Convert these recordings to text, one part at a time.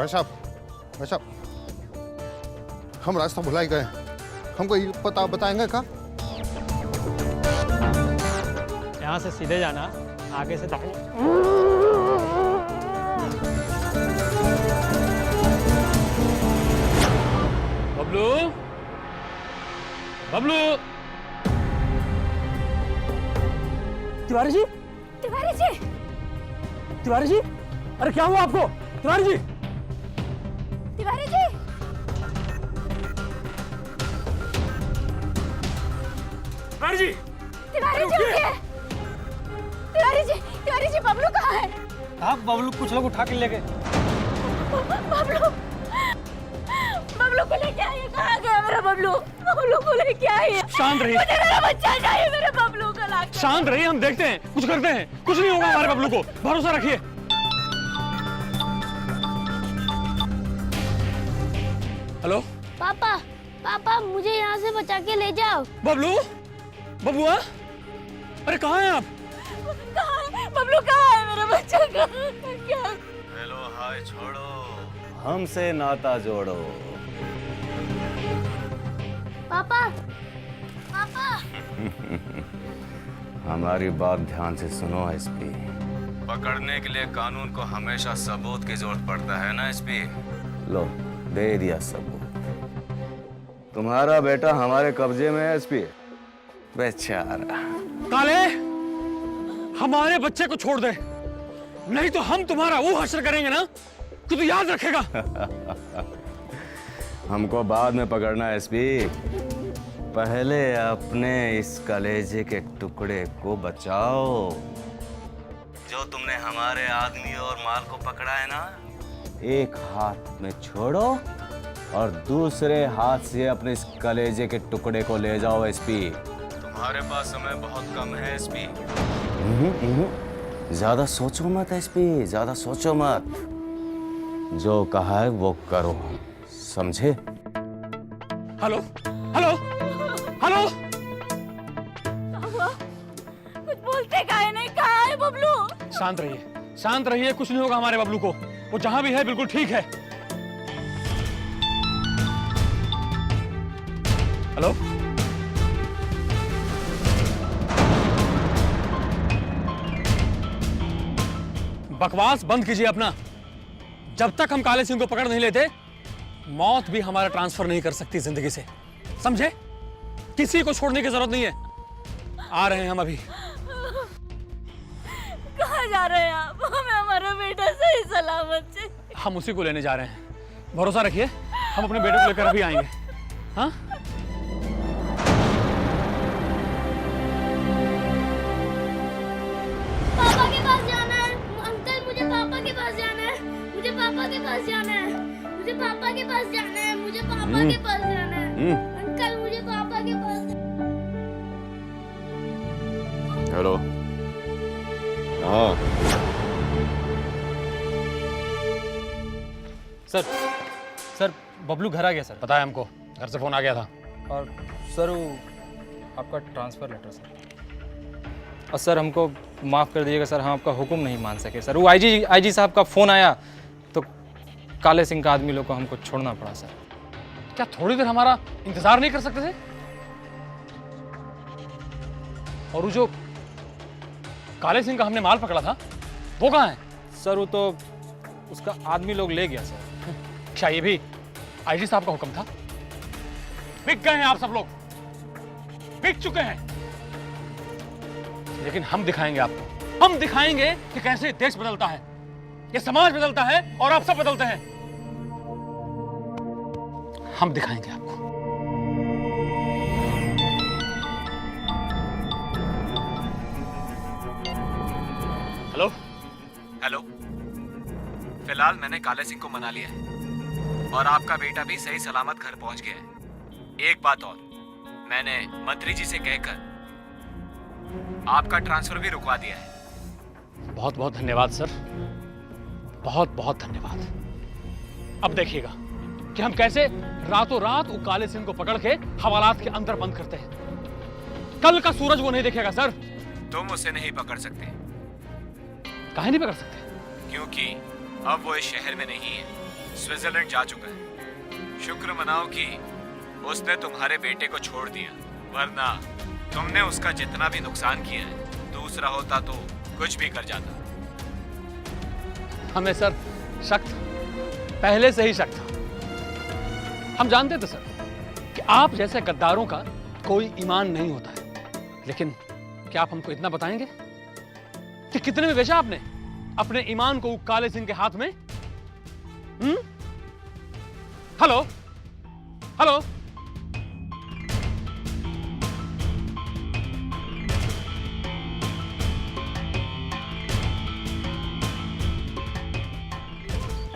भाई साहब, हम रास्ता भुला गए, हमको ये पता बताएंगे क्या? यहाँ से सीधे जाना, आगे से दाहिने। बबलू, बबलू। तिवारी जी, तिवारी जी, तिवारी जी, अरे क्या हुआ आपको? तिवारी जी, तिवारी जी, तिवारी जी, तिवारी जी उठिए। तिवारी जी बबलू कहाँ है? आप बबलू कुछ लोग उठा के ले गए। बबलू, बबलू को लेके आइए। कहाँ गया मेरा बबलू? बबलू को लेके आइए। शांत रहिए। मुझे मेरा बच्चा चाहिए, मेरे बबलू को लाके। शांत रहिए, हम देखते हैं, कुछ करते हैं, कुछ नहीं होगा हमारे बबलू को, भरोसा रखिए। हेलो पापा, पापा मुझे यहाँ से बचा के ले जाओ। बबलू, बबुआ, अरे कहाँ हैं आप? कहाँ है बबलू? कहाँ है मेरा बच्चा? कहाँ है? क्या? हेलो हाय छोड़ो, हमसे नाता जोड़ो। पापा, पापा। हमारी बात ध्यान से सुनो एसपी। पकड़ने के लिए कानून को हमेशा सबूत की जरूरत पड़ता है ना एसपी। लो दे दिया सबूत। तुम्हारा बेटा हमारे कब्जे में है एसपी। बेचारा। काले, हमारे बच्चे को छोड़ दे, नहीं तो हम तुम्हारा वो हश्र करेंगे ना कि तू याद रखेगा। हमको बाद में पकड़ना एसपी, पहले अपने इस कलेजे के टुकड़े को बचाओ। जो तुमने हमारे आदमी और माल को पकड़ा है ना, एक हाथ में छोड़ो और दूसरे हाथ से अपने इस कलेजे के टुकड़े को ले जाओ एसपी। तुम्हारे पास समय बहुत कम है एसपी। ज्यादा सोचो मत एसपी, ज्यादा सोचो मत। जो कहा है वो करो, समझे? Hello, hello, hello. कुछ बोलते काहे नहीं? कहाँ है बबलू? शांत रहिए, शांत रहिए, कुछ नहीं होगा हमारे बबलू को, वो जहां भी है बिल्कुल ठीक है। हेलो, बकवास बंद कीजिए अपना। जब तक हम काले सिंह को पकड़ नहीं लेते, मौत भी हमारा ट्रांसफर नहीं कर सकती जिंदगी से, समझे? किसी को छोड़ने की जरूरत नहीं है। आ रहे हैं हम अभी। कहाँ जा रहे हैं आप? हमें हमारा बेटा सही सलामत से। हम उसी को लेने जा रहे हैं, भरोसा रखिए, हम अपने बेटे को लेकर अभी आएंगे। हाँ? पापा के पास जाना है अंकल, मुझे पापा के पास जाना है, मुझे पापा के पास जाना है, मुझे पापा के पास जाना है, मुझे पापा के पास जाना है अंकल, मुझे पापा के पास। हेलो। हाँ सर बबलू घर आ गया सर। पता है हमको, घर से फोन आ गया था। और सर वो आपका ट्रांसफ़र लेटर सर। और सर हमको माफ़ कर दीजिएगा सर, हम आपका हुक्म नहीं मान सके सर। वो आईजी साहब का फ़ोन आया तो काले सिंह का आदमी लोग को हमको छोड़ना पड़ा सर। क्या थोड़ी देर हमारा इंतजार नहीं कर सकते थे? और वो जो काले सिंह का हमने माल पकड़ा था, वो कहाँ है? सर वो तो उसका आदमी लोग ले गया सर। क्या ये भी आईजी साहब का हुक्म था? बिक गए हैं आप सब लोग, बिक चुके हैं। लेकिन हम दिखाएंगे आपको, हम दिखाएंगे कि कैसे देश बदलता है, ये समाज बदलता है और आप सब बदलते हैं। हम दिखाएंगे आपको। Hello, hello. फिलहाल मैंने काले सिंह को मना लिया है और आपका बेटा भी सही सलामत घर पहुंच गया है। एक बात और, मैंने मंत्री जी से कहकर आपका ट्रांसफर भी रुकवा दिया है। बहुत बहुत धन्यवाद सर, बहुत बहुत धन्यवाद। अब देखिएगा कि हम कैसे रातों रात वो काले सिंह को पकड़ के हवालात के अंदर बंद करते हैं। कल का सूरज वो नहीं देखेगा सर। तुम उसे नहीं पकड़ सकते। काहे नहीं पकड़ सकते? क्योंकि अब वो इस शहर में नहीं है। स्विट्जरलैंड जा चुका है। शुक्र मनाओ कि उसने तुम्हारे बेटे को छोड़ दिया, वरना तुमने उसका जितना भी नुकसान किया है, दूसरा होता तो कुछ भी कर जाता। हमें सर शक था, पहले से ही शक था। हम जानते थे सर कि आप जैसे गद्दारों का कोई ईमान नहीं होता है, लेकिन क्या आप हमको इतना बताएंगे कि कितने में बेचा आपने अपने ईमान को काले सिंह के हाथ में? Hello hello,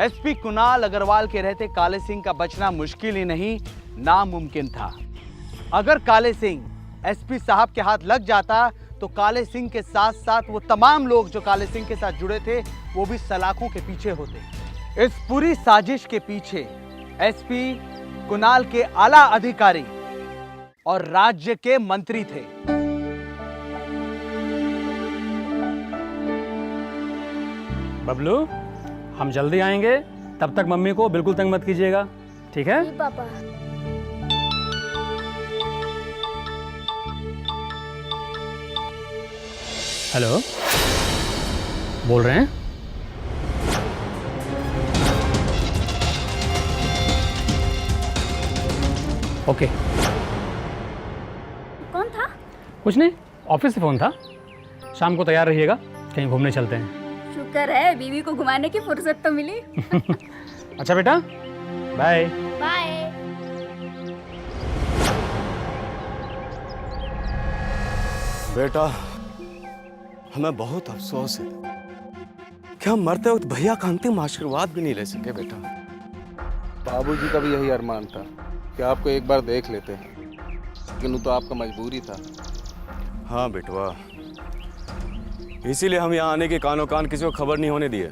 SP Kunal Agarwal के रहते काले सिंह का बचना मुश्किल ही नहीं, नामुमकिन था। अगर काले सिंह एसपी साहब के हाथ लग जाता तो काले सिंह के साथ साथ वो तमाम लोग जो काले सिंह के साथ जुड़े थे वो भी सलाखों के पीछे होते। इस पूरी साजिश के पीछे एसपी कुणाल के आला अधिकारी और राज्य के मंत्री थे। बबलू, हम जल्दी आएंगे, तब तक मम्मी को बिल्कुल तंग मत कीजिएगा, ठीक है? जी पापा। हेलो, बोल रहे हैं? ओके। कौन था? कुछ नहीं, ऑफिस से फोन था। शाम को तैयार रहिएगा, कहीं घूमने चलते हैं। शुक्र है बीवी को घुमाने की फुर्सत तो मिली। अच्छा बेटा, बाय। बाय। बेटा, हमें बहुत अफसोस है कि हम मरते वक्त भैया का अंतिम आशीर्वाद भी नहीं ले सके। बेटा, बाबूजी का भी यही अरमान था कि आपको एक बार देख लेते, लेकिन वो तो आपका मजबूरी था। हाँ बेटवा, इसीलिए हम यहाँ आने के कानो कान किसी को खबर नहीं होने दिए।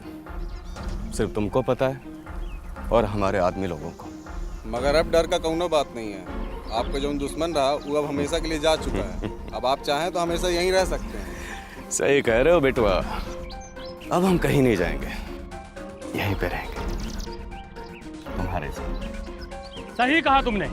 सिर्फ तुमको पता है और हमारे आदमी लोगों को। मगर अब डर का कौनो बात नहीं है। आपका जो दुश्मन रहा वो अब हमेशा के लिए जा चुका है। अब आप चाहें तो हमेशा यहीं रह सकते हैं। सही कह रहे हो बेटवा, अब हम कहीं नहीं जाएंगे, यहीं पे रहेंगे तुम्हारे साथ। सही कहा तुमने।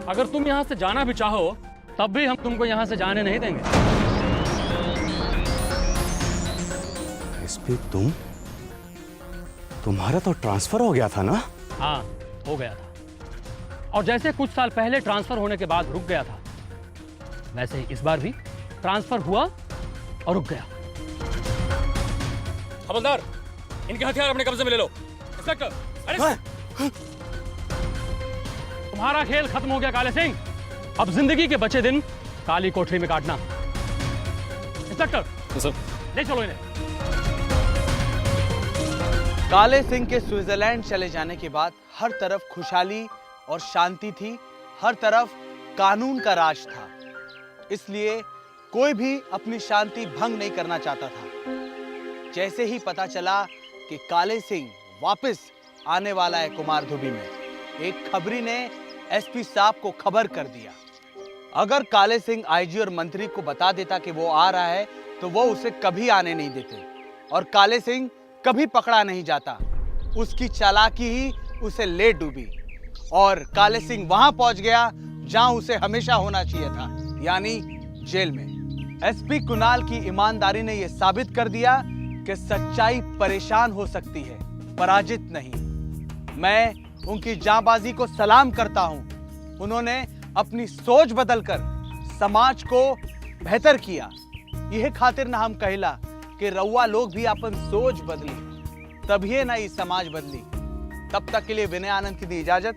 अगर तुम यहां से जाना भी चाहो तब भी हम तुमको यहां से जाने नहीं देंगे। एसपी, तुम्हारा तो ट्रांसफर हो गया था ना? हाँ, हो गया था। और जैसे कुछ साल पहले ट्रांसफर होने के बाद रुक गया था, वैसे ही इस बार भी ट्रांसफर हुआ और रुक गया। हवलदार, इनके हथियार अपने कब्जे में ले लो। इंस्पेक्टर, अरे तुम्हारा खेल खत्म हो गया काले सिंह। अब जिंदगी के बचे दिन काली कोठरी में काटना। इंस्पेक्टर सर, ले चलो इन्हें। काले सिंह के स्विट्जरलैंड चले जाने के बाद हर तरफ खुशहाली और शांति थी, हर तरफ कानून का राज था। इसलिए कोई भी अपनी शांति भंग नहीं करना चाहता था। जैसे ही पता चला कि काले सिंह वापस आने वाला है कुमारधुबी में, एक खबरी ने एसपी साहब को खबर कर दिया। अगर काले सिंह आईजी और मंत्री को बता देता कि वो आ रहा है तो वो उसे कभी आने नहीं देते और काले सिंह कभी पकड़ा नहीं जाता। उसकी चालाकी ही उसे ले डूबी और काले सिंह वहां पहुंच गया जहां उसे हमेशा होना चाहिए था, यानी जेल में। एसपी कुणाल की ईमानदारी ने यह साबित कर दिया कि सच्चाई परेशान हो सकती है, पराजित नहीं। मैं उनकी जांबाजी को सलाम करता हूं। उन्होंने अपनी सोच बदलकर समाज को बेहतर किया। यह खातिर ना हम कहला कि रउआ लोग भी अपन सोच बदली, तभी ना ये समाज बदली। तब तक के लिए विनय आनंद की दी इजाजत।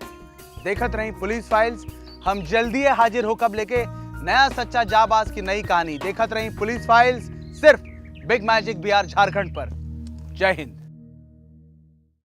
देखत रही पुलिस फाइल्स। हम जल्दी हाजिर होकर लेके नया सच्चा जाबाज की नई कहानी। देखत रही पुलिस फाइल्स, सिर्फ बिग मैजिक बिहार झारखंड पर। जय हिंद।